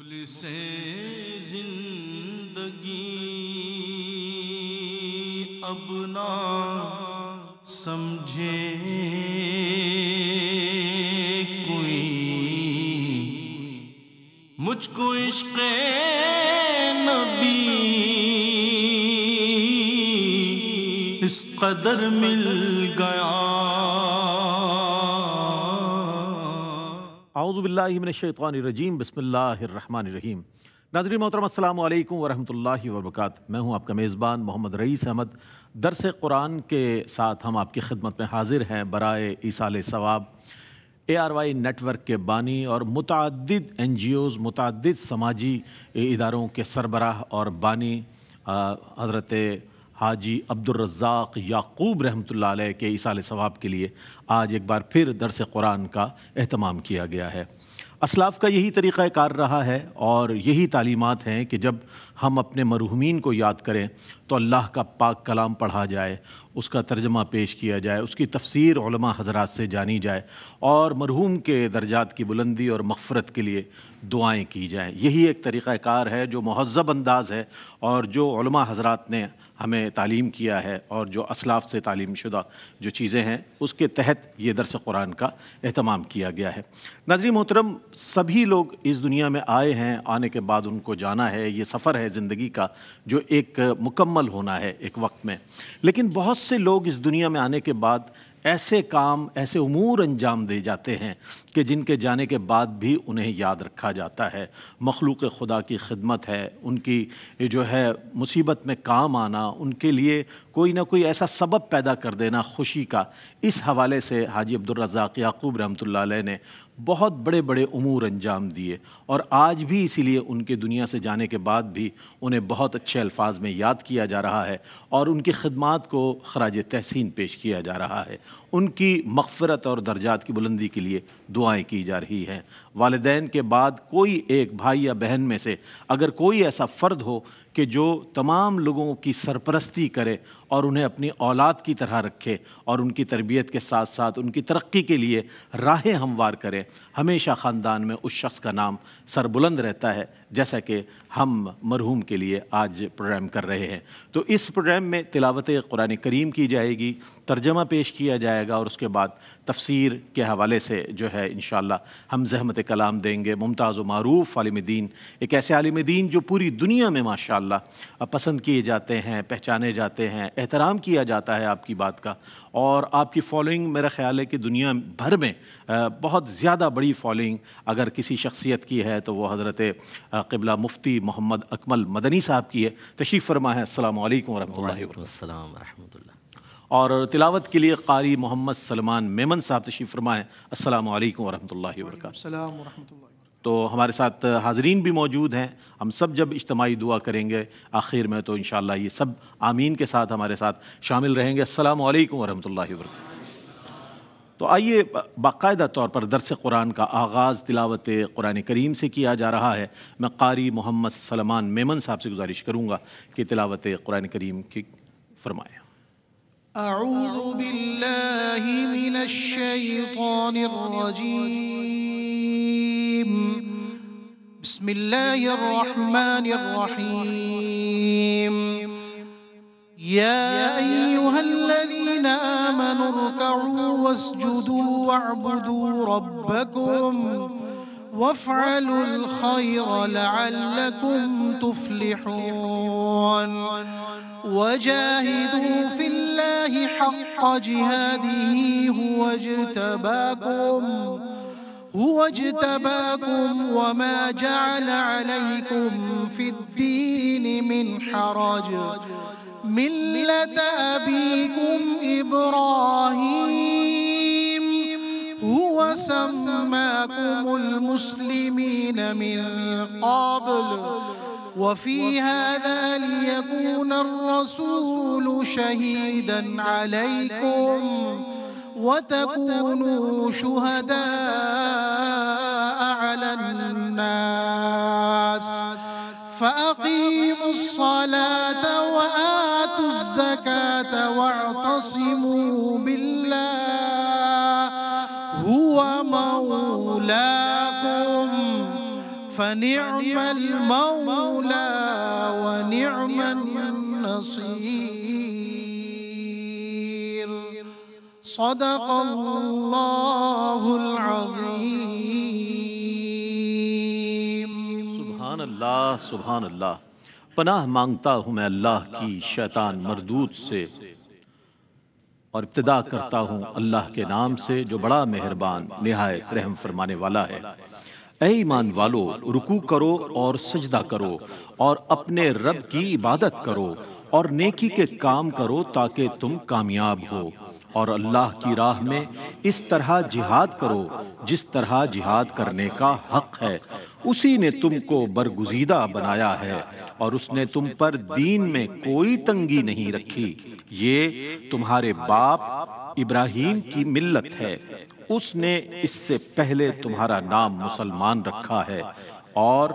مفلس زندگی اب نہ سمجھے کوئی، مجھ کو عشق نبی اس قدر مل گیا۔ اعوذ باللہ من الشیطان الرجیم، بسم اللہ الرحمن الرحیم۔ ناظرین محترم، السلام علیکم ورحمۃ اللہ وبرکاتہ۔ میں ہوں آپ کا میزبان محمد رئیس احمد۔ درس قرآن کے ساتھ ہم آپ کی خدمت میں حاضر ہیں برائے ایصال ثواب۔ ARY نیٹ ورک کے بانی اور متعدد NGOs، متعدد سماجی اداروں کے سربراہ اور بانی حضرت حاجی عبدالرزاق یعقوب رحمۃ اللہ علیہ کے ایصال ثواب کے لیے آج ایک بار پھر درس قرآن کا اہتمام کیا گیا ہے۔ اسلاف کا یہی طریقہ کار رہا ہے اور یہی تعلیمات ہیں کہ جب ہم اپنے مرحومین کو یاد کریں تو اللہ کا پاک کلام پڑھا جائے، اس کا ترجمہ پیش کیا جائے، اس کی تفسیر علماء حضرات سے جانی جائے اور مرحوم کے درجات کی بلندی اور مغفرت کے لیے دعائیں کی جائیں۔ یہی ایک طریقہ کار ہے جو مہذب انداز ہے اور جو علماء حضرات نے ہمیں تعلیم کیا ہے اور جو اسلاف سے تعلیم شدہ جو چیزیں ہیں اس کے تحت یہ درس قرآن کا اہتمام کیا گیا ہے۔ ناظرین محترم، سبھی لوگ اس دنیا میں آئے ہیں، آنے کے بعد ان کو جانا ہے، یہ سفر ہے زندگی کا جو ایک مکمل ہونا ہے ایک وقت میں۔ لیکن بہت سے لوگ اس دنیا میں آنے کے بعد ایسے کام، ایسے امور انجام دے جاتے ہیں کہ جن کے جانے کے بعد بھی انہیں یاد رکھا جاتا ہے۔ مخلوق خدا کی خدمت ہے، ان کی جو ہے مصیبت میں کام آنا، ان کے لیے کوئی نہ کوئی ایسا سبب پیدا کر دینا خوشی کا۔ اس حوالے سے حاجی عبدالرزاق یعقوب رحمۃ اللہ علیہ نے بہت بڑے بڑے امور انجام دیے اور آج بھی اسی لیے ان کے دنیا سے جانے کے بعد بھی انہیں بہت اچھے الفاظ میں یاد کیا جا رہا ہے اور ان کی خدمات کو خراج تحسین پیش کیا جا رہا ہے۔ ان کی مغفرت اور درجات کی بلندی کے لیے دعائیں کی جا رہی ہیں۔ والدین کے بعد کوئی ایک بھائی یا بہن میں سے اگر کوئی ایسا فرد ہو کہ جو تمام لوگوں کی سرپرستی کرے اور انہیں اپنی اولاد کی طرح رکھے اور ان کی تربیت کے ساتھ ساتھ ان کی ترقی کے لیے راہیں ہموار کرے، ہمیشہ خاندان میں اس شخص کا نام سربلند رہتا ہے، جیسا کہ ہم مرحوم کے لیے آج پروگرام کر رہے ہیں۔ تو اس پروگرام میں تلاوت قرآن کریم کی جائے گی، ترجمہ پیش کیا جائے گا اور اس کے بعد تفسیر کے حوالے سے جو ہے انشاءاللہ ہم زحمت کلام دیں گے۔ ممتاز و معروف عالم دین، ایک ایسے عالم دین جو پوری دنیا میں ماشاءاللہ پسند کیے جاتے ہیں، پہچانے جاتے ہیں، احترام کیا جاتا ہے آپ کی بات کا، اور آپ کی فالوئنگ میرا خیال ہے کہ دنیا بھر میں بہت زیادہ بڑی فالوئنگ اگر کسی شخصیت کی ہے تو وہ حضرت قبلہ مفتی محمد اکمل مدنی صاحب کی ہے۔ تشریف فرما ہے۔ السلام علیکم ورحمۃ اللہ وبرکاتہ۔ السلام ورحمۃ اللہ۔ اور تلاوت کے لیے قاری محمد سلمان میمن صاحب تشریف فرما ہے۔ السلام علیکم ورحمۃ اللہ وبرکاتہ۔ السلام ورحمۃ اللہ۔ تو ہمارے ساتھ حاضرین بھی موجود ہیں، ہم سب جب اجتماعی دعا کریں گے آخر میں تو انشاءاللہ یہ سب آمین کے ساتھ ہمارے ساتھ شامل رہیں گے۔ السلام علیکم ورحمۃ اللہ وبرکاتہ۔ تو آئیے، باقاعدہ طور پر درس قرآن کا آغاز تلاوت قرآن کریم سے کیا جا رہا ہے۔ میں قاری محمد سلمان میمن صاحب سے گزارش کروں گا کہ تلاوت قرآن کریم کی فرمائیں۔ اعوذ باللہ من الشیطان الرجیم، بسم اللہ الرحمن الرحیم۔ یا ایہا الذین آمنوا ارکعوا واسجدوا واعبدوا ربکم وافعلوا الخیر لعلکم تفلحون۔ وجاہدوا فی اللہ حق جہادہ هو اجتباكم وما جعل عليكم في الدين من حرج ملة أبيكم إبراهيم هو سماكم المسلمين من قبل وفي هذا ليكون الرسول شهيدا عليكم وتكونوا شهداء على الناس فأقيموا الصلاة وآتوا الزكاة واعتصموا بالله هو مولاكم فنعم المولى ونعم النصير صدق اللہ العظیم۔ سبحان اللہ، سبحان اللہ۔ پناہ مانگتا ہوں میں اللہ کی شیطان مردود سے، اور ابتدا کرتا ہوں اللہ کے نام سے جو بڑا مہربان نہایت رحم فرمانے والا ہے۔ اے ایمان والو، رکوع کرو اور سجدہ کرو اور اپنے رب کی عبادت کرو اور نیکی کے کام کرو تاکہ تم کامیاب ہو، اور اللہ کی راہ میں اس طرح جہاد کرو جس طرح جہاد کرنے کا حق ہے۔ اسی نے تم کو برگزیدہ بنایا ہے اور اس نے تم پر دین میں کوئی تنگی نہیں رکھی۔ یہ تمہارے باپ ابراہیم کی ملت ہے، اس نے اس سے پہلے تمہارا نام مسلمان رکھا ہے، اور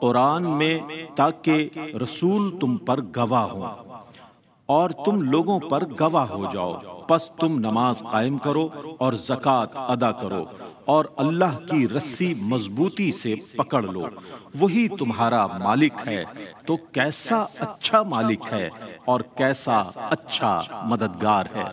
قرآن میں تاکہ رسول تم پر گواہ ہوں اور تم لوگوں پر گواہ ہو جاؤ، پس تم نماز قائم کرو اور زکوٰۃ ادا کرو اور اللہ کی رسی مضبوطی سے پکڑ لو، وہی تمہارا مالک ہے، تو کیسا اچھا مالک ہے اور کیسا اچھا مددگار ہے۔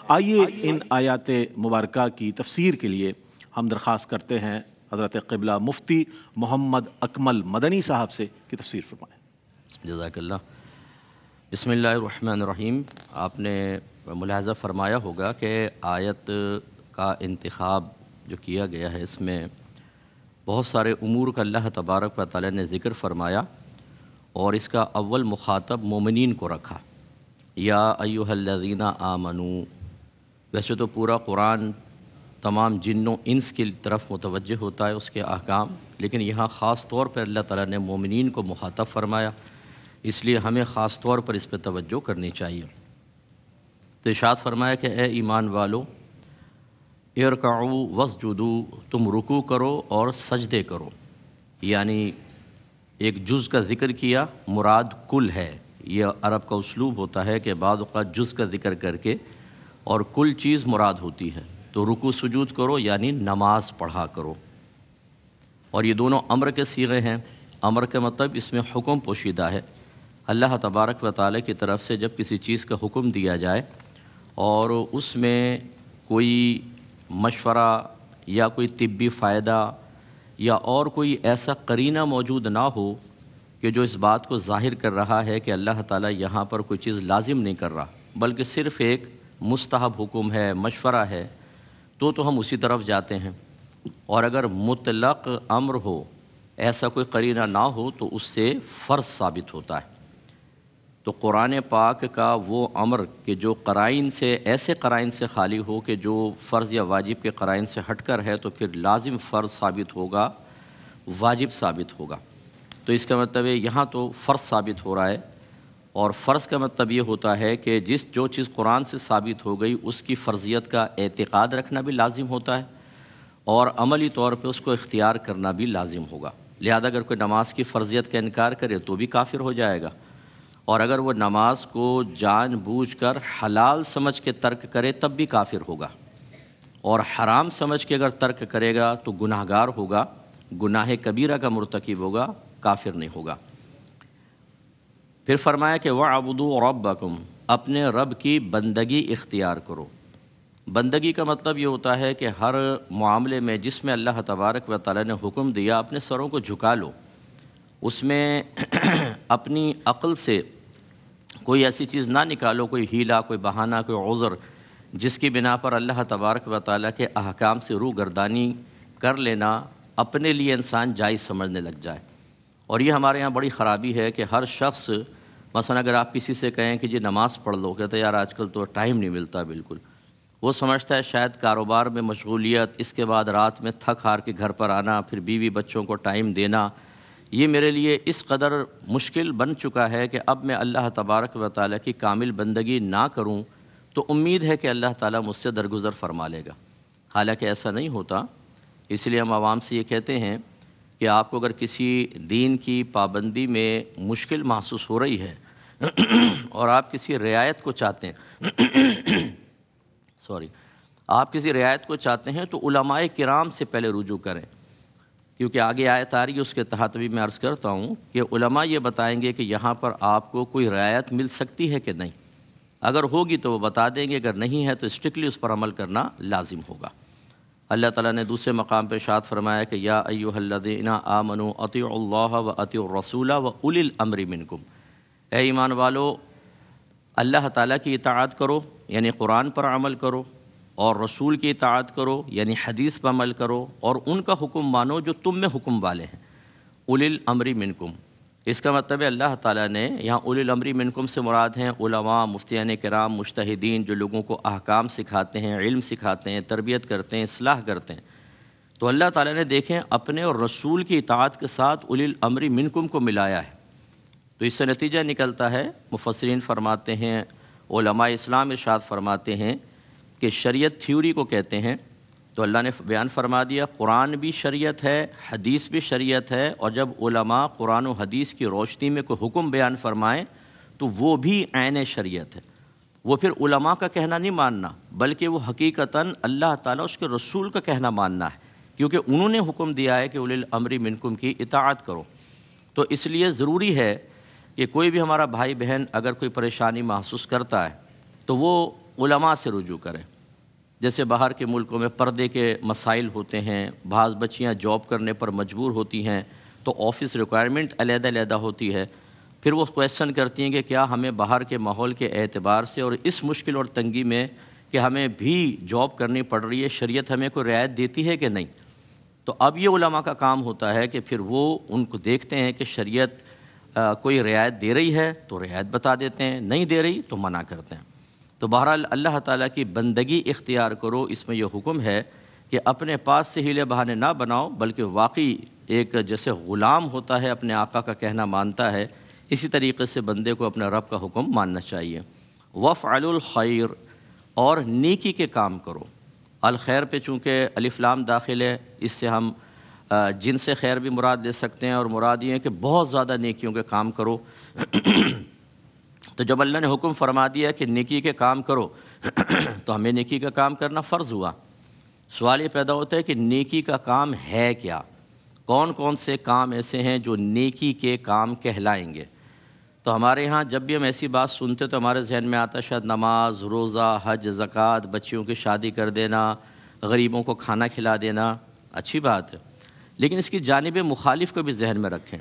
آئیے ان آیات مبارکہ کی تفسیر کے لیے ہم درخواست کرتے ہیں حضرت قبلہ مفتی محمد اکمل مدنی صاحب سے کہ تفسیر فرمائیں۔ جزاک اللہ۔ بسم اللہ الرحمن الرحیم۔ آپ نے ملاحظہ فرمایا ہوگا کہ آیت کا انتخاب جو کیا گیا ہے، اس میں بہت سارے امور کا اللہ تبارک و تعالی نے ذکر فرمایا، اور اس کا اول مخاطب مومنین کو رکھا، یا ایھا الذین آمنوا۔ ویسے تو پورا قرآن تمام جن و انس کی طرف متوجہ ہوتا ہے، اس کے احکام، لیکن یہاں خاص طور پر اللہ تعالیٰ نے مومنین کو مخاطب فرمایا، اس لیے ہمیں خاص طور پر اس پہ توجہ کرنی چاہیے۔ تو ارشاد فرمایا کہ اے ایمان والو، ارکعوا واسجدوا، تم رکوع کرو اور سجدے کرو، یعنی ایک جز کا ذکر کیا، مراد کل ہے۔ یہ عرب کا اسلوب ہوتا ہے کہ بعض اوقات جز کا ذکر کر کے اور کل چیز مراد ہوتی ہے، تو رکوع سجود کرو یعنی نماز پڑھا کرو، اور یہ دونوں امر کے صیغے ہیں۔ امر کا مطلب اس میں حکم پوشیدہ ہے، اللہ تبارک و تعالی کی طرف سے جب کسی چیز کا حکم دیا جائے اور اس میں کوئی مشورہ یا کوئی طبی فائدہ یا اور کوئی ایسا قرینہ موجود نہ ہو کہ جو اس بات کو ظاہر کر رہا ہے کہ اللہ تعالیٰ یہاں پر کوئی چیز لازم نہیں کر رہا، بلکہ صرف ایک مستحب حکم ہے، مشورہ ہے، تو ہم اسی طرف جاتے ہیں۔ اور اگر مطلق امر ہو، ایسا کوئی قرینہ نہ ہو، تو اس سے فرض ثابت ہوتا ہے۔ تو قرآن پاک کا وہ امر کہ جو قرائن سے، ایسے قرائن سے خالی ہو کہ جو فرض یا واجب کے قرائن سے ہٹ کر ہے، تو پھر لازم فرض ثابت ہوگا، واجب ثابت ہوگا۔ تو اس کا مطلب ہے یہاں تو فرض ثابت ہو رہا ہے، اور فرض کا مطلب یہ ہوتا ہے کہ جو چیز قرآن سے ثابت ہو گئی اس کی فرضیت کا اعتقاد رکھنا بھی لازم ہوتا ہے، اور عملی طور پہ اس کو اختیار کرنا بھی لازم ہوگا۔ لہذا اگر کوئی نماز کی فرضیت کا انکار کرے تو بھی کافر ہو جائے گا، اور اگر وہ نماز کو جان بوجھ کر حلال سمجھ کے ترک کرے تب بھی کافر ہوگا، اور حرام سمجھ کے اگر ترک کرے گا تو گناہ گار ہوگا، گناہ کبیرہ کا مرتکب ہوگا، کافر نہیں ہوگا۔ پھر فرمایا کہ وَاعْبُدُوا رَبَّكُمْ، اپنے رب کی بندگی اختیار کرو۔ بندگی کا مطلب یہ ہوتا ہے کہ ہر معاملے میں جس میں اللہ تبارک و تعالی نے حکم دیا، اپنے سروں کو جھکا لو، اس میں اپنی عقل سے کوئی ایسی چیز نہ نکالو، کوئی ہیلا، کوئی بہانہ، کوئی عذر، جس کی بنا پر اللہ تبارک و تعالیٰ کے احکام سے روگردانی کر لینا اپنے لیے انسان جائز سمجھنے لگ جائے۔ اور یہ ہمارے یہاں بڑی خرابی ہے کہ ہر شخص، مثلا اگر آپ کسی سے کہیں کہ جی نماز پڑھ لو، کہتے ہیں یار آج کل تو ٹائم نہیں ملتا بالکل۔ وہ سمجھتا ہے شاید کاروبار میں مشغولیت، اس کے بعد رات میں تھک ہار کے گھر پر آنا، پھر بیوی بچوں کو ٹائم دینا، یہ میرے لیے اس قدر مشکل بن چکا ہے کہ اب میں اللہ تبارک و تعالیٰ کی کامل بندگی نہ کروں تو امید ہے کہ اللہ تعالیٰ مجھ سے درگزر فرما لے گا، حالانکہ ایسا نہیں ہوتا۔ اس لیے ہم عوام سے یہ کہتے ہیں کہ آپ کو اگر کسی دین کی پابندی میں مشکل محسوس ہو رہی ہے اور آپ کسی رعایت کو چاہتے ہیں آپ کسی رعایت کو چاہتے ہیں تو علماء کرام سے پہلے رجوع کریں، کیونکہ آگے آیت آ رہی ہے، اس کے تحت بھی میں عرض کرتا ہوں کہ علماء یہ بتائیں گے کہ یہاں پر آپ کو کوئی رعایت مل سکتی ہے کہ نہیں. اگر ہوگی تو وہ بتا دیں گے، اگر نہیں ہے تو اسٹرکٹلی اس پر عمل کرنا لازم ہوگا. اللہ تعالیٰ نے دوسرے مقام پہ ارشاد فرمایا کہ یا ایھا الذین آمنوا اطیعوا اللہ و اطیعوا الرسول و اولی الامر منکم. اے ایمان والو، اللہ تعالیٰ کی اطاعت کرو یعنی قرآن پر عمل کرو، اور رسول کی اطاعت کرو یعنی حدیث پر عمل کرو، اور ان کا حکم مانو جو تم میں حکم والے ہیں. اولی الامر منکم، اس کا مطلب ہے اللہ تعالیٰ نے یہاں اولی الامر منکم سے مراد ہیں علماء، مفتیان کرام، مجتہدین، جو لوگوں کو احکام سکھاتے ہیں، علم سکھاتے ہیں، تربیت کرتے ہیں، اصلاح کرتے ہیں. تو اللہ تعالیٰ نے دیکھیں اپنے اور رسول کی اطاعت کے ساتھ اولی الامر منکم کو ملایا ہے. تو اس سے نتیجہ نکلتا ہے، مفسرین فرماتے ہیں، علماء اسلام ارشاد فرماتے ہیں کہ شریعت تھیوری کو کہتے ہیں. تو اللہ نے بیان فرما دیا قرآن بھی شریعت ہے، حدیث بھی شریعت ہے، اور جب علماء قرآن و حدیث کی روشنی میں کوئی حکم بیان فرمائیں تو وہ بھی عین شریعت ہے. وہ پھر علماء کا کہنا نہیں ماننا، بلکہ وہ حقیقتاً اللہ تعالیٰ اس کے رسول کا کہنا ماننا ہے، کیونکہ انہوں نے حکم دیا ہے کہ اولی الامر منکم کی اطاعت کرو. تو اس لیے ضروری ہے کہ کوئی بھی ہمارا بھائی بہن اگر کوئی پریشانی محسوس کرتا ہے تو وہ علماء سے رجوع کرے. جیسے باہر کے ملکوں میں پردے کے مسائل ہوتے ہیں، بعض بچیاں جاب کرنے پر مجبور ہوتی ہیں تو آفس ریکوائرمنٹ علیحدہ علیحدہ ہوتی ہے. پھر وہ کویشچن کرتی ہیں کہ کیا ہمیں باہر کے ماحول کے اعتبار سے اور اس مشکل اور تنگی میں کہ ہمیں بھی جاب کرنی پڑ رہی ہے، شریعت ہمیں کوئی رعایت دیتی ہے کہ نہیں. تو اب یہ علماء کا کام ہوتا ہے کہ پھر وہ ان کو دیکھتے ہیں کہ شریعت کوئی رعایت دے رہی ہے تو رعایت بتا دیتے ہیں، نہیں دے رہی تو منع کرتے ہیں. تو بہرحال اللہ تعالیٰ کی بندگی اختیار کرو، اس میں یہ حکم ہے کہ اپنے پاس سے ہیلے بہانے نہ بناؤ، بلکہ واقعی ایک جیسے غلام ہوتا ہے اپنے آقا کا کہنا مانتا ہے، اسی طریقے سے بندے کو اپنے رب کا حکم ماننا چاہیے. وَافْعَلُوا الْخَيْرَ، اور نیکی کے کام کرو. الخیر پہ چونکہ الف لام داخل ہے، اس سے ہم جن سے خیر بھی مراد لے سکتے ہیں، اور مراد یہ ہے کہ بہت زیادہ نیکیوں کے کام کرو. تو جب اللہ نے حکم فرما دیا کہ نیکی کے کام کرو تو ہمیں نیکی کا کام کرنا فرض ہوا. سوال یہ پیدا ہوتا ہے کہ نیکی کا کام ہے کیا؟ کون کون سے کام ایسے ہیں جو نیکی کے کام کہلائیں گے؟ تو ہمارے ہاں جب بھی ہم ایسی بات سنتے تو ہمارے ذہن میں آتا شاید نماز، روزہ، حج، زکوٰۃ، بچیوں کی شادی کر دینا، غریبوں کو کھانا کھلا دینا. اچھی بات ہے، لیکن اس کی جانب مخالف کو بھی ذہن میں رکھیں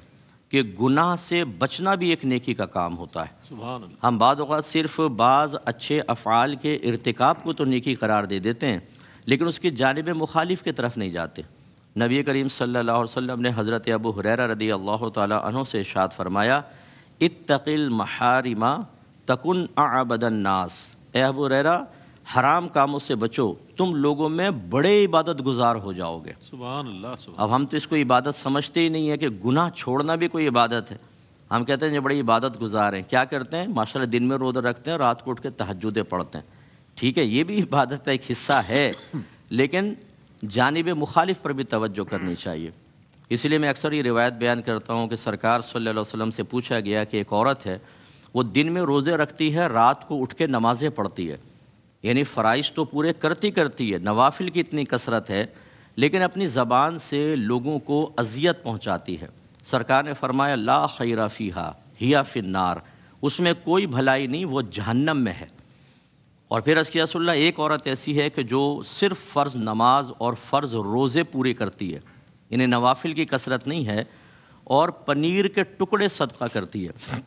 کہ گناہ سے بچنا بھی ایک نیکی کا کام ہوتا ہے. سبحان اللہ. ہم بعض اوقات صرف بعض اچھے افعال کے ارتکاب کو تو نیکی قرار دے دیتے ہیں، لیکن اس کی جانب مخالف کی طرف نہیں جاتے. نبی کریم صلی اللہ علیہ وسلم نے حضرت ابو ہریرہ رضی اللہ تعالی عنہ سے ارشاد فرمایا اتق المحارم تکن اعبد الناس. اے ابو ہریرہ، حرام کاموں سے بچو، تم لوگوں میں بڑے عبادت گزار ہو جاؤ گے. سبحان اللہ. سبحان. اب ہم تو اس کو عبادت سمجھتے ہی نہیں ہے کہ گناہ چھوڑنا بھی کوئی عبادت ہے. ہم کہتے ہیں یہ بڑی عبادت گزار ہیں. کیا کرتے ہیں؟ ماشاءاللہ دن میں روزہ رکھتے ہیں، رات کو اٹھ کے تہجدیں پڑھتے ہیں. ٹھیک ہے، یہ بھی عبادت کا ایک حصہ ہے، لیکن جانب مخالف پر بھی توجہ کرنی چاہیے. اس لیے میں اکثر یہ روایت بیان کرتا ہوں کہ سرکار صلی اللہ علیہ وسلم سے پوچھا گیا کہ ایک عورت ہے، وہ دن میں روزے رکھتی ہے، رات کو اٹھ کے نمازیں پڑھتی ہے، یعنی فرائض تو پورے کرتی ہے، نوافل کی اتنی کثرت ہے، لیکن اپنی زبان سے لوگوں کو اذیت پہنچاتی ہے. سرکار نے فرمایا لا خیر فیہا ہی فی النار، اس میں کوئی بھلائی نہیں، وہ جہنم میں ہے. اور پھر رسول اللہ ایک عورت ایسی ہے کہ جو صرف فرض نماز اور فرض روزے پورے کرتی ہے، یعنی نوافل کی کثرت نہیں ہے، اور پنیر کے ٹکڑے صدقہ کرتی ہے،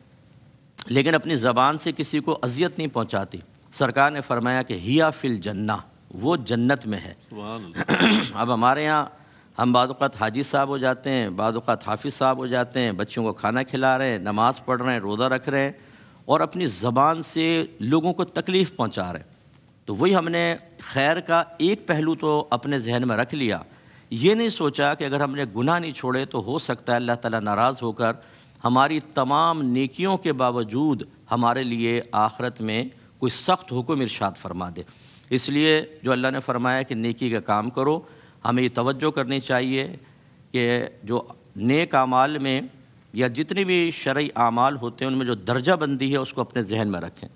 لیکن اپنی زبان سے کسی کو اذیت نہیں پہنچاتی. سرکار نے فرمایا کہ ہیا فی الجنہ، وہ جنت میں ہے. سبحان اللہ. اب ہمارے ہاں ہم بعض اوقات حاجی صاحب ہو جاتے ہیں، بعض اوقات حافظ صاحب ہو جاتے ہیں، بچوں کو کھانا کھلا رہے ہیں، نماز پڑھ رہے ہیں، روزہ رکھ رہے ہیں، اور اپنی زبان سے لوگوں کو تکلیف پہنچا رہے ہیں. تو وہی ہم نے خیر کا ایک پہلو تو اپنے ذہن میں رکھ لیا، یہ نہیں سوچا کہ اگر ہم نے گناہ نہیں چھوڑے تو ہو سکتا ہے اللہ تعالیٰ ناراض ہو کر ہماری تمام نیکیوں کے باوجود ہمارے لیے آخرت میں کوئی سخت حکم ارشاد فرما دے. اس لیے جو اللہ نے فرمایا کہ نیکی کا کام کرو، ہمیں یہ توجہ کرنی چاہیے کہ جو نیک اعمال میں یا جتنی بھی شرعی اعمال ہوتے ہیں ان میں جو درجہ بندی ہے اس کو اپنے ذہن میں رکھیں.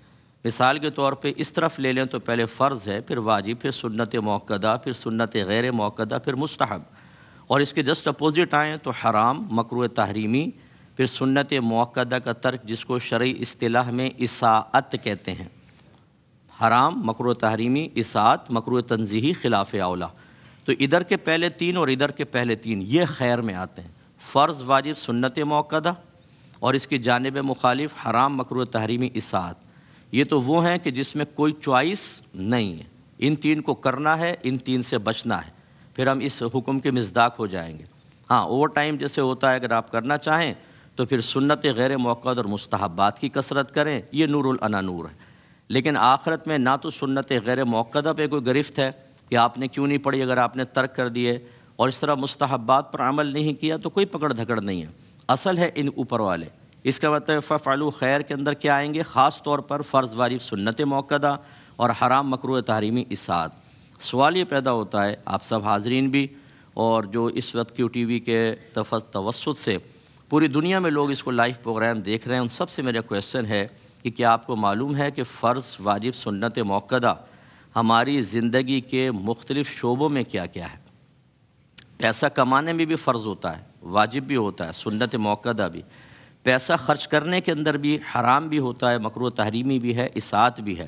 مثال کے طور پہ اس طرف لے لیں تو پہلے فرض ہے، پھر واجب، پھر سنت موقدہ، پھر سنت غیر موقدہ، پھر مستحب. اور اس کے جسٹ اپوزٹ آئیں تو حرام، مکروہ تحریمی، پھر سنت مؤکدہ کا ترک جس کو شرعی اصطلاح میں اساءت کہتے ہیں۔ حرام، مکروہ تحریمی، اساءت، مکروہ تنزیہی، خلاف اولا۔ تو ادھر کے پہلے تین اور ادھر کے پہلے تین یہ خیر میں آتے ہیں، فرض، واجب، سنت مؤکدہ، اور اس کی جانب مخالف حرام، مکروہ تحریمی، اساءت۔ یہ تو وہ ہیں کہ جس میں کوئی چوائس نہیں ہے، ان تین کو کرنا ہے، ان تین سے بچنا ہے، پھر ہم اس حکم کے مصداق ہو جائیں گے۔ ہاں، اوور ٹائم جیسے ہوتا ہے اگر آپ کرنا چاہیں تو پھر سنت غیر مؤکد اور مستحبات کی کثرت کریں، یہ نور الانا نور ہے۔ لیکن آخرت میں نہ تو سنت غیر مؤکدہ پہ کوئی گرفت ہے کہ آپ نے کیوں نہیں پڑھی اگر آپ نے ترک کر دیے، اور اس طرح مستحبات پر عمل نہیں کیا تو کوئی پکڑ دھکڑ نہیں ہے، اصل ہے ان اوپر والے۔ اس کا مطلب فعلوا خیر کے اندر کیا آئیں گے؟ خاص طور پر فرض، واجب، سنت مؤکدہ اور حرام، مکروہ تحریمی، اساءت۔ سوال یہ پیدا ہوتا ہے، آپ سب حاضرین بھی اور جو اس وقت کیو ٹی وی کے توسط سے پوری دنیا میں لوگ اس کو لائیو پروگرام دیکھ رہے ہیں، ان سب سے میرا کویشچن ہے کہ کیا آپ کو معلوم ہے کہ فرض، واجب، سنت مؤکدہ ہماری زندگی کے مختلف شعبوں میں کیا کیا ہے؟ پیسہ کمانے میں بھی فرض ہوتا ہے، واجب بھی ہوتا ہے، سنت مؤکدہ بھی۔ پیسہ خرچ کرنے کے اندر بھی حرام بھی ہوتا ہے، مکروہ تحریمی بھی ہے، اساءت بھی ہے۔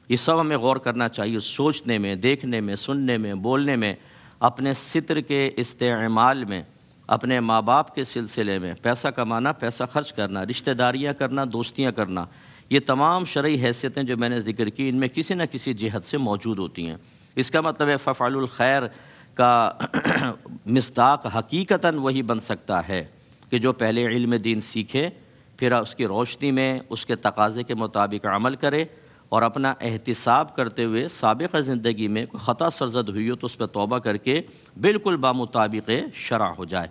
یہ سب ہمیں غور کرنا چاہیے، سوچنے میں، دیکھنے میں، سننے میں، بولنے میں، اپنے ستر کے استعمال میں، اپنے ماں باپ کے سلسلے میں، پیسہ کمانا، پیسہ خرچ کرنا، رشتہ داریاں کرنا، دوستیاں کرنا، یہ تمام شرعی حیثیتیں جو میں نے ذکر کی ان میں کسی نہ کسی جہت سے موجود ہوتی ہیں۔ اس کا مطلب ہے فعلوا الخیر کا مصداق حقیقتاً وہی بن سکتا ہے کہ جو پہلے علم دین سیکھے، پھر اس کی روشنی میں اس کے تقاضے کے مطابق عمل کرے، اور اپنا احتساب کرتے ہوئے سابقہ زندگی میں کوئی خطا سرزد ہوئی ہو تو اس پہ توبہ کر کے بالکل بامطابق شرع ہو جائے۔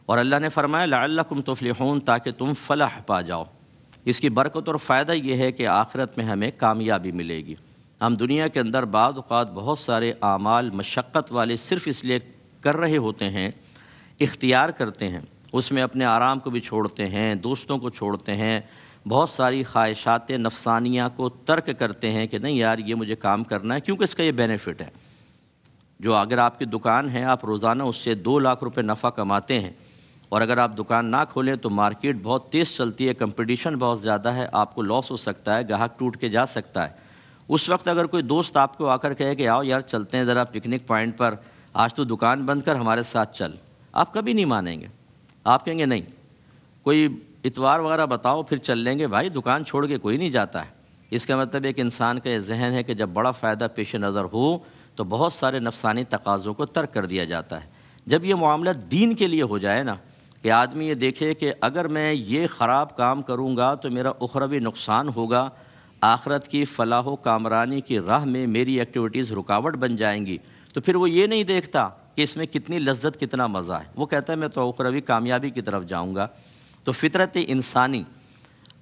اور اللہ نے فرمایا لعلکم تفلحون، تاکہ تم فلاح پا جاؤ۔ اس کی برکت اور فائدہ یہ ہے کہ آخرت میں ہمیں کامیابی ملے گی۔ ہم دنیا کے اندر بعض اوقات بہت سارے اعمال مشقت والے صرف اس لیے کر رہے ہوتے ہیں، اختیار کرتے ہیں، اس میں اپنے آرام کو بھی چھوڑتے ہیں، دوستوں کو چھوڑتے ہیں، بہت ساری خواہشات نفسانیہ کو ترک کرتے ہیں کہ نہیں یار یہ مجھے کام کرنا ہے کیونکہ اس کا یہ بینیفٹ ہے۔ جو اگر آپ کی دکان ہے، آپ روزانہ اس سے 2 لاکھ روپے نفع کماتے ہیں، اور اگر آپ دکان نہ کھولیں تو مارکیٹ بہت تیز چلتی ہے، کمپٹیشن بہت زیادہ ہے، آپ کو لاس ہو سکتا ہے، گاہک ٹوٹ کے جا سکتا ہے۔ اس وقت اگر کوئی دوست آپ کو آ کر کہے کہ آؤ یار چلتے ہیں ذرا پکنک پوائنٹ پر، آج تو دکان بند کر ہمارے ساتھ چل، آپ کبھی نہیں مانیں گے، آپ کہیں گے نہیں، کوئی اتوار وغیرہ بتاؤ پھر چل لیں گے۔ بھائی دکان چھوڑ کے کوئی نہیں جاتا ہے۔ اس کا مطلب ایک انسان کا یہ ذہن ہے کہ جب بڑا فائدہ پیش نظر ہو تو بہت سارے نفسانی تقاضوں کو ترک کر دیا جاتا ہے۔ جب یہ معاملہ دین کے لیے ہو جائے نا، کہ آدمی یہ دیکھے کہ اگر میں یہ خراب کام کروں گا تو میرا اخروی نقصان ہوگا، آخرت کی فلاح و کامرانی کی راہ میں میری ایکٹیویٹیز رکاوٹ بن جائیں گی، تو پھر وہ یہ نہیں دیکھتا کہ اس میں کتنی لذت، کتنا مزہ ہے، وہ کہتا ہے میں تو اخروی کامیابی کی طرف جاؤں گا۔ تو فطرت انسانی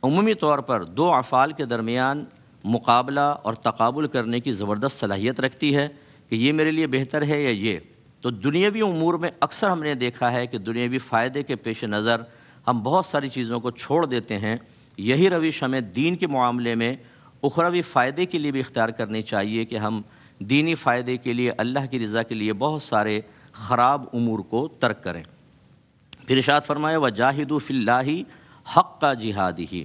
عمومی طور پر 2 افعال کے درمیان مقابلہ اور تقابل کرنے کی زبردست صلاحیت رکھتی ہے کہ یہ میرے لیے بہتر ہے یا یہ۔ تو دنیاوی امور میں اکثر ہم نے دیکھا ہے کہ دنیاوی فائدے کے پیش نظر ہم بہت ساری چیزوں کو چھوڑ دیتے ہیں۔ یہی روش ہمیں دین کے معاملے میں اخروی فائدے کے لیے بھی اختیار کرنی چاہیے کہ ہم دینی فائدے کے لیے، اللہ کی رضا کے لیے بہت سارے خراب امور کو ترک کریں۔ پھر ارشاد فرمایا وَجَاهِدُوا فِي اللَّهِ حَقَّ جِهَادِهِ،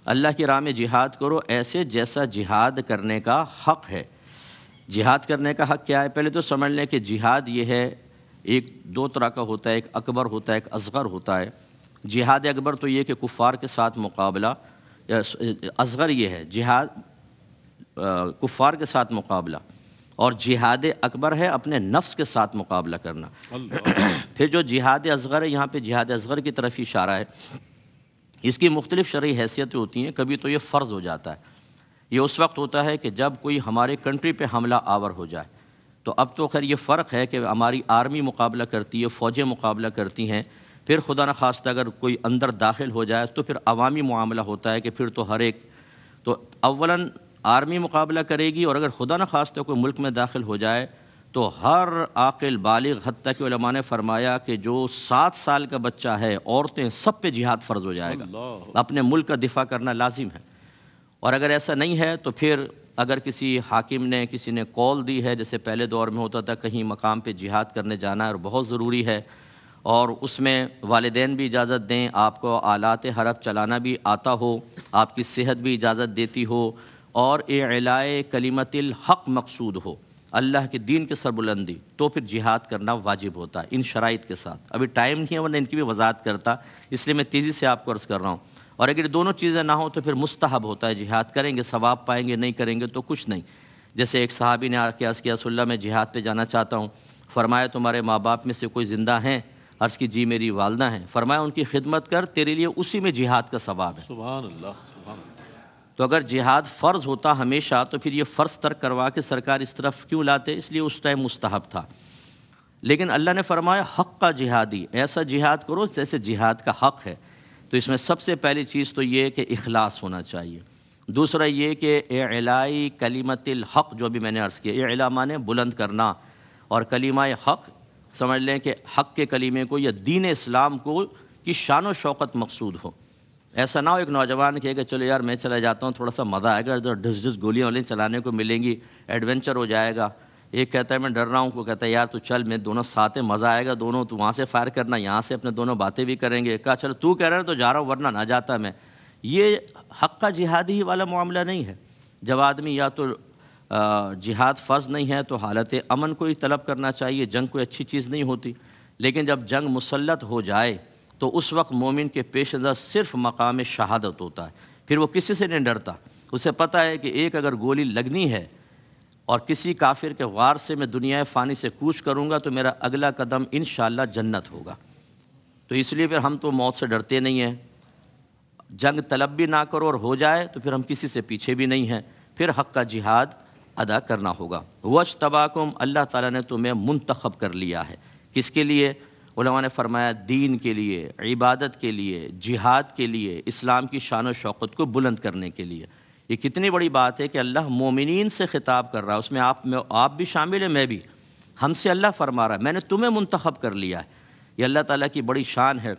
اللہ کی راہ میں جہاد کرو ایسے جیسا جہاد کرنے کا حق ہے۔ جہاد کرنے کا حق کیا ہے؟ پہلے تو سمجھ لیں کہ جہاد یہ ہے، ایک 2 طرح کا ہوتا ہے، ایک اکبر ہوتا ہے، ایک اصغر ہوتا ہے۔ جہاد اکبر تو یہ کہ کفار کے ساتھ مقابلہ، اصغر یہ ہے جہاد کفار کے ساتھ مقابلہ، اور جہاد اکبر ہے اپنے نفس کے ساتھ مقابلہ کرنا۔ پھر جو جہاد اصغر ہے، یہاں پہ جہاد اصغر کی طرف اشارہ ہے۔ اس کی مختلف شرعی حیثیتیں ہوتی ہیں۔ کبھی تو یہ فرض ہو جاتا ہے، یہ اس وقت ہوتا ہے کہ جب کوئی ہمارے کنٹری پہ حملہ آور ہو جائے۔ تو اب تو خیر یہ فرق ہے کہ ہماری آرمی مقابلہ کرتی ہے، فوجیں مقابلہ کرتی ہیں، پھر خدا نخواستہ اگر کوئی اندر داخل ہو جائے تو پھر عوامی معاملہ ہوتا ہے کہ پھر تو ہر ایک، تو اولاً آرمی مقابلہ کرے گی، اور اگر خدا نخواستہ کوئی ملک میں داخل ہو جائے تو ہر عاقل بالغ، حتیٰ کہ علماء نے فرمایا کہ جو 7 سال کا بچہ ہے، عورتیں، سب پہ جہاد فرض ہو جائے گا، اپنے ملک کا دفاع کرنا لازم ہے۔ اور اگر ایسا نہیں ہے تو پھر اگر کسی حاکم نے کسی نے کال دی ہے، جیسے پہلے دور میں ہوتا تھا کہیں مقام پہ جہاد کرنے جانا ہے اور بہت ضروری ہے، اور اس میں والدین بھی اجازت دیں، آپ کو آلات حرب چلانا بھی آتا ہو، آپ کی صحت بھی اجازت دیتی ہو، اور اعلاء کلمت الحق مقصود ہو، اللہ کے دین کے سربلندی، تو پھر جہاد کرنا واجب ہوتا ہے ان شرائط کے ساتھ۔ ابھی ٹائم نہیں ہے ورنہ ان کی بھی وضاحت کرتا، اس لیے میں تیزی سے آپ کو عرض کر رہا ہوں۔ اور اگر دونوں چیزیں نہ ہوں تو پھر مستحب ہوتا ہے، جہاد کریں گے ثواب پائیں گے، نہیں کریں گے تو کچھ نہیں۔ جیسے ایک صحابی نے آ کے عرض کیا رسول اللہ میں جہاد پہ جانا چاہتا ہوں، فرمایا تمہارے ماں باپ میں سے کوئی زندہ ہیں؟ عرض کی جی میری والدہ ہیں۔ فرمایا ان کی خدمت کر، تیرے لیے اسی میں جہاد کا ثواب ہے۔ سبحان اللہ، سبحان اللہ۔ تو اگر جہاد فرض ہوتا ہمیشہ تو پھر یہ فرض ترک کروا کے سرکار اس طرف کیوں لاتے؟ اس لیے اس ٹائم مستحب تھا۔ لیکن اللہ نے فرمایا حق کا جہادی، ایسا جہاد کرو جیسے جہاد کا حق ہے۔ تو اس میں سب سے پہلی چیز تو یہ کہ اخلاص ہونا چاہیے، دوسرا یہ کہ اعلاء کلمت الحق، جو بھی میں نے عرض کیا، اعلاء مانے بلند کرنا، اور کلمہ حق سمجھ لیں کہ حق کے کلمے کو یا دین اسلام کو کی شان و شوقت مقصود ہو۔ ایسا نہ ہو ایک نوجوان کہے کہ چلو یار میں چلا جاتا ہوں، تھوڑا سا مزہ آئے گا، ادھر ڈس ڈس گولیاں والیں چلانے کو ملیں گی، ایڈونچر ہو جائے گا۔ ایک کہتا ہے میں ڈر رہا ہوں، کو کہتا ہے یار تو چل میں دونوں ساتھ ہیں، مزہ آئے گا، دونوں تو وہاں سے فائر کرنا، یہاں سے اپنے دونوں باتیں بھی کریں گے۔ کہا چلو تو کہہ رہا ہے تو جا رہا ہوں ورنہ نہ جاتا میں۔ یہ حق کا جہادی والا معاملہ نہیں ہے۔ جب آدمی یا تو جہاد فرض نہیں ہے تو حالت امن کو ہی طلب کرنا چاہیے، جنگ کوئی اچھی چیز نہیں ہوتی۔ لیکن جب جنگ مسلط ہو جائے تو اس وقت مومن کے پیش نظر صرف مقام شہادت ہوتا ہے، پھر وہ کسی سے نہیں ڈرتا۔ اسے پتہ ہے کہ ایک اگر گولی لگنی ہے اور کسی کافر کے وار سے میں دنیا فانی سے کوچ کروں گا تو میرا اگلا قدم انشاءاللہ جنت ہوگا۔ تو اس لیے پھر ہم تو موت سے ڈرتے نہیں ہیں، جنگ طلب بھی نہ کرو اور ہو جائے تو پھر ہم کسی سے پیچھے بھی نہیں ہیں، پھر حق کا جہاد ادا کرنا ہوگا۔ وَاجْتَبَاكُمْ، اللہ تعالیٰ نے تمہیں منتخب کر لیا ہے۔ کس کے لیے؟ علماء نے فرمایا دین کے لیے، عبادت کے لیے، جہاد کے لیے، اسلام کی شان و شوقت کو بلند کرنے کے لیے۔ یہ کتنی بڑی بات ہے کہ اللہ مومنین سے خطاب کر رہا ہے، اس میں آپ بھی شامل ہیں، میں بھی۔ ہم سے اللہ فرما رہا ہے میں نے تمہیں منتخب کر لیا ہے۔ یہ اللہ تعالیٰ کی بڑی شان ہے۔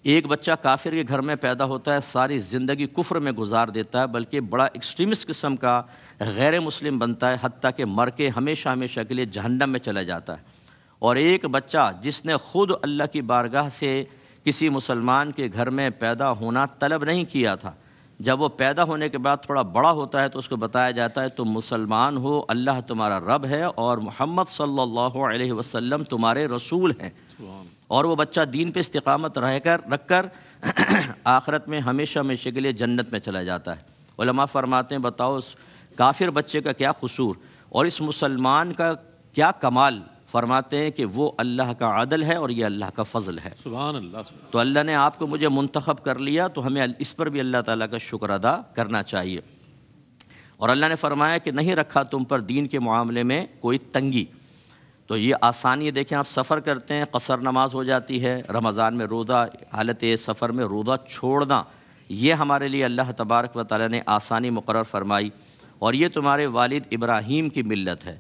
ایک بچہ کافر کے گھر میں پیدا ہوتا ہے، ساری زندگی کفر میں گزار دیتا ہے، بلکہ بڑا ایکسٹریمسٹ قسم کا غیر مسلم بنتا ہے، حتیٰ کہ مر کے ہمیشہ ہمیشہ کے لیے جہنم میں چلا جاتا ہے۔ اور ایک بچہ جس نے خود اللہ کی بارگاہ سے کسی مسلمان کے گھر میں پیدا ہونا طلب نہیں کیا تھا، جب وہ پیدا ہونے کے بعد تھوڑا بڑا ہوتا ہے تو اس کو بتایا جاتا ہے تم مسلمان ہو، اللہ تمہارا رب ہے اور محمد صلی اللہ علیہ وسلم تمہارے رسول ہیں، اور وہ بچہ دین پہ استقامت رکھ کر آخرت میں ہمیشہ ہمیشہ کے لیے جنت میں چلا جاتا ہے۔ علماء فرماتے ہیں بتاؤ اس کافر بچے کا کیا قصور اور اس مسلمان کا کیا کمال؟ فرماتے ہیں کہ وہ اللہ کا عدل ہے اور یہ اللہ کا فضل ہے۔ سبحان اللہ۔ تو اللہ نے آپ کو مجھے منتخب کر لیا تو ہمیں اس پر بھی اللہ تعالیٰ کا شکر ادا کرنا چاہیے۔ اور اللہ نے فرمایا کہ نہیں رکھا تم پر دین کے معاملے میں کوئی تنگی۔ تو یہ آسانی دیکھیں، آپ سفر کرتے ہیں قصر نماز ہو جاتی ہے، رمضان میں روزہ، حالت سفر میں روزہ چھوڑنا، یہ ہمارے لیے اللہ تبارک و تعالیٰ نے آسانی مقرر فرمائی۔ اور یہ تمہارے والد ابراہیم کی ملت ہے،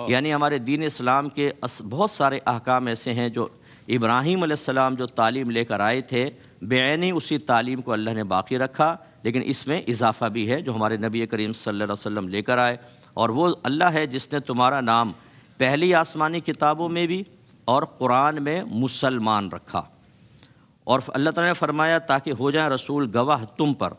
یعنی ہمارے دین اسلام کے بہت سارے احکام ایسے ہیں جو ابراہیم علیہ السلام جو تعلیم لے کر آئے تھے بعینی اسی تعلیم کو اللہ نے باقی رکھا، لیکن اس میں اضافہ بھی ہے جو ہمارے نبی کریم صلی اللہ علیہ وسلم لے کر آئے۔ اور وہ اللہ ہے جس نے تمہارا نام پہلی آسمانی کتابوں میں بھی اور قرآن میں مسلمان رکھا۔ اور اللہ تعالیٰ نے فرمایا تاکہ ہو جائیں رسول گواہ تم پر،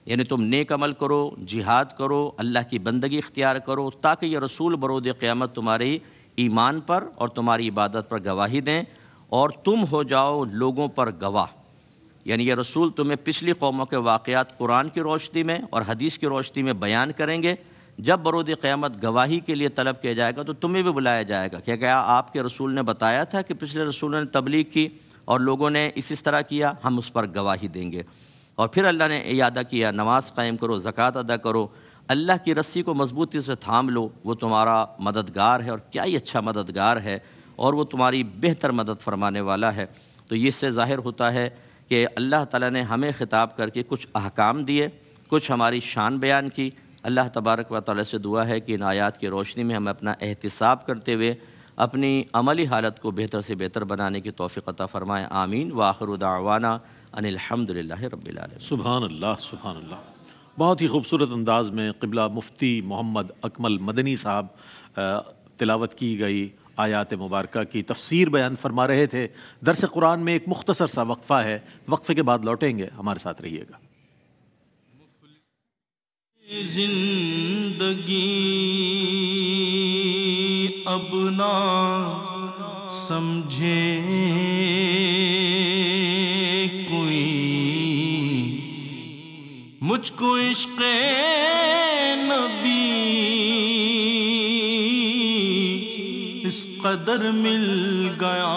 یعنی تم نیک عمل کرو، جہاد کرو، اللہ کی بندگی اختیار کرو، تاکہ یہ رسول برود قیامت تمہاری ایمان پر اور تمہاری عبادت پر گواہی دیں اور تم ہو جاؤ لوگوں پر گواہ۔ یعنی یہ رسول تمہیں پچھلی قوموں کے واقعات قرآن کی روشنی میں اور حدیث کی روشنی میں بیان کریں گے۔ جب برود قیامت گواہی کے لیے طلب کیا جائے گا تو تمہیں بھی بلایا جائے گا کہ کیا آپ کے رسول نے بتایا تھا کہ پچھلے رسولوں نے تبلیغ کی اور لوگوں نے اس طرح کیا، ہم اس پر گواہی دیں گے۔ اور پھر اللہ نے اعادہ کیا نماز قائم کرو، زکوٰۃ ادا کرو، اللہ کی رسی کو مضبوطی سے تھام لو، وہ تمہارا مددگار ہے اور کیا ہی اچھا مددگار ہے، اور وہ تمہاری بہتر مدد فرمانے والا ہے۔ تو یہ اس سے ظاہر ہوتا ہے کہ اللہ تعالیٰ نے ہمیں خطاب کر کے کچھ احکام دیے، کچھ ہماری شان بیان کی۔ اللہ تبارک و تعالیٰ سے دعا ہے کہ ان آیات کی روشنی میں ہمیں اپنا احتساب کرتے ہوئے اپنی عملی حالت کو بہتر سے بہتر بنانے کی توفیق عطا فرمائے۔ آمین۔ وآخر دعوانا ان الحمد للہ رب العالمین۔ سبحان اللہ، سبحان اللہ۔ بہت ہی خوبصورت انداز میں قبلہ مفتی محمد اکمل مدنی صاحب تلاوت کی گئی آیات مبارکہ کی تفسیر بیان فرما رہے تھے۔ درس قرآن میں ایک مختصر سا وقفہ ہے، وقفے کے بعد لوٹیں گے، ہمارے ساتھ رہیے گا۔ زندگی اب نہ سمجھے کوئی، مجھ کو عشق نبی اس قدر مل گیا